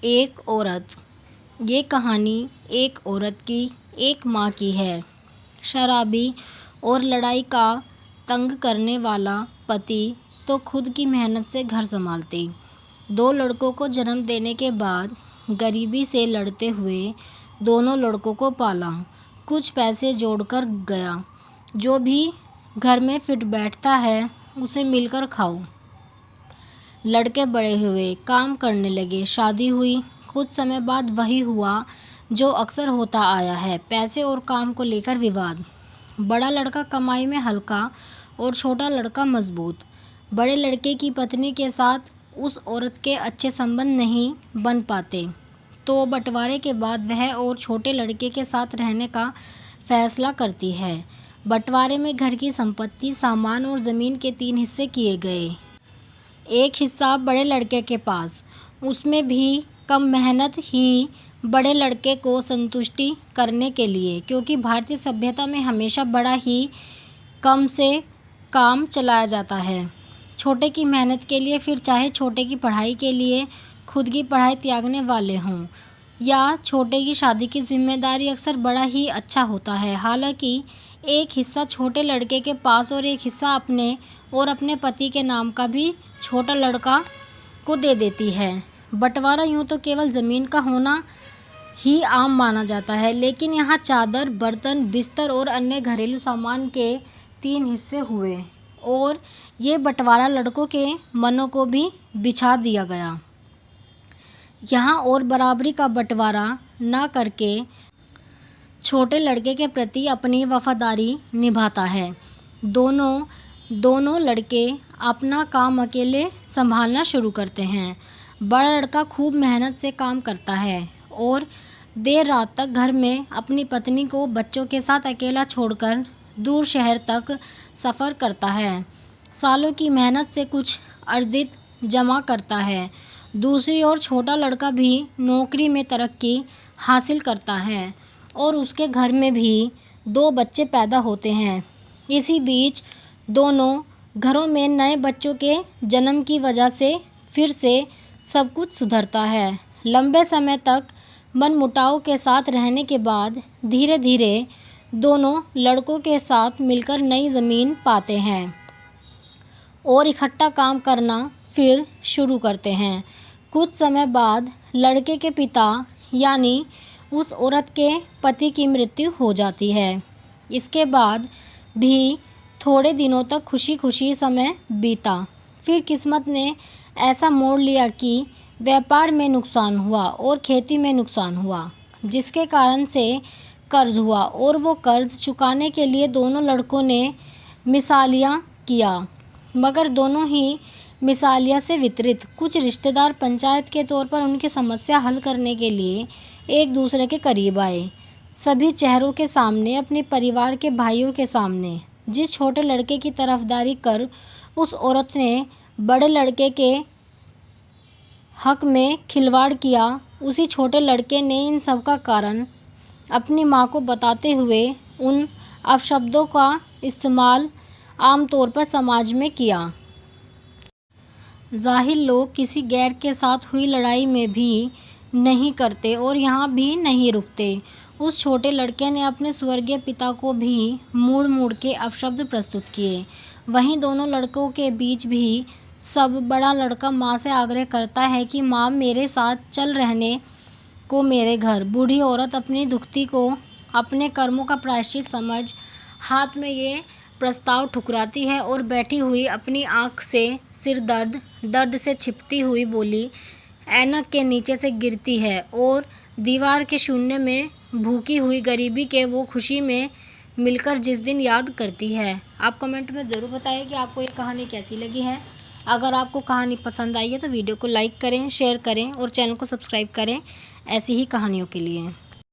एक औरत। ये कहानी एक औरत की एक माँ की है। शराबी और लड़ाई का तंग करने वाला पति तो खुद की मेहनत से घर संभालती। 2 लड़कों को जन्म देने के बाद गरीबी से लड़ते हुए दोनों लड़कों को पाला। कुछ पैसे जोड़कर गया। जो भी घर में फिट बैठता है उसे मिलकर खाओ। लड़के बड़े हुए, काम करने लगे, शादी हुई। कुछ समय बाद वही हुआ जो अक्सर होता आया है, पैसे और काम को लेकर विवाद। बड़ा लड़का कमाई में हल्का और छोटा लड़का मजबूत। बड़े लड़के की पत्नी के साथ उस औरत के अच्छे संबंध नहीं बन पाते, तो बंटवारे के बाद वह और छोटे लड़के के साथ रहने का फैसला करती है। बंटवारे में घर की संपत्ति, सामान और ज़मीन के 3 हिस्से किए गए। एक हिस्सा बड़े लड़के के पास, उसमें भी कम मेहनत ही बड़े लड़के को संतुष्टि करने के लिए, क्योंकि भारतीय सभ्यता में हमेशा बड़ा ही कम से काम चलाया जाता है। छोटे की मेहनत के लिए, फिर चाहे छोटे की पढ़ाई के लिए खुद की पढ़ाई त्यागने वाले हों या छोटे की शादी की जिम्मेदारी, अक्सर बड़ा ही अच्छा होता है। हालांकि एक हिस्सा छोटे लड़के के पास और एक हिस्सा अपने पति के नाम का भी छोटा लड़का को दे देती है। बंटवारा यूँ तो केवल ज़मीन का होना ही आम माना जाता है, लेकिन यहाँ चादर, बर्तन, बिस्तर और अन्य घरेलू सामान के 3 हिस्से हुए और ये बंटवारा लड़कों के मनों को भी बिछा दिया गया। यहाँ और बराबरी का बंटवारा ना करके छोटे लड़के के प्रति अपनी वफादारी निभाता है। दोनों लड़के अपना काम अकेले संभालना शुरू करते हैं। बड़ा लड़का खूब मेहनत से काम करता है और देर रात तक घर में अपनी पत्नी को बच्चों के साथ अकेला छोड़कर दूर शहर तक सफ़र करता है। सालों की मेहनत से कुछ अर्जित जमा करता है। दूसरी ओर छोटा लड़का भी नौकरी में तरक्की हासिल करता है और उसके घर में भी 2 बच्चे पैदा होते हैं। इसी बीच दोनों घरों में नए बच्चों के जन्म की वजह से फिर से सब कुछ सुधरता है। लंबे समय तक मनमुटाव के साथ रहने के बाद धीरे धीरे दोनों लड़कों के साथ मिलकर नई ज़मीन पाते हैं और इकट्ठा काम करना फिर शुरू करते हैं। कुछ समय बाद लड़के के पिता यानी उस औरत के पति की मृत्यु हो जाती है। इसके बाद भी थोड़े दिनों तक खुशी खुशी समय बीता। फिर किस्मत ने ऐसा मोड़ लिया कि व्यापार में नुकसान हुआ और खेती में नुकसान हुआ, जिसके कारण से कर्ज हुआ और वो कर्ज चुकाने के लिए दोनों लड़कों ने मिसालिया किया, मगर दोनों ही मिसालिया से वितरित। कुछ रिश्तेदार पंचायत के तौर पर उनकी समस्या हल करने के लिए एक दूसरे के करीब आए। सभी चेहरों के सामने, अपने परिवार के भाइयों के सामने। जिस छोटे लड़के की तरफदारी कर उस औरत ने बड़े लड़के के हक में खिलवाड़ किया, उसी छोटे लड़के ने इन सब का कारण अपनी माँ को बताते हुए उन अपशब्दों का इस्तेमाल आमतौर पर समाज में किया। जाहिल लोग किसी गैर के साथ हुई लड़ाई में भी नहीं करते और यहाँ भी नहीं रुकते। उस छोटे लड़के ने अपने स्वर्गीय पिता को भी मूड़ के अपशब्द प्रस्तुत किए। वहीं दोनों लड़कों के बीच भी सब बड़ा लड़का माँ से आग्रह करता है कि माँ, मेरे साथ चल रहने को मेरे घर। बूढ़ी औरत अपनी दुखती को अपने कर्मों का प्रायश्चित समझ हाथ में ये प्रस्ताव ठुकराती है और बैठी हुई अपनी आँख से सिर दर्द से छिपती हुई बोली ऐनक के नीचे से गिरती है और दीवार के शून्य में भूखी हुई गरीबी के वो खुशी में मिलकर जिस दिन याद करती है। आप कमेंट में ज़रूर बताएं कि आपको ये कहानी कैसी लगी है। अगर आपको कहानी पसंद आई है तो वीडियो को लाइक करें, शेयर करें और चैनल को सब्सक्राइब करें ऐसी ही कहानियों के लिए।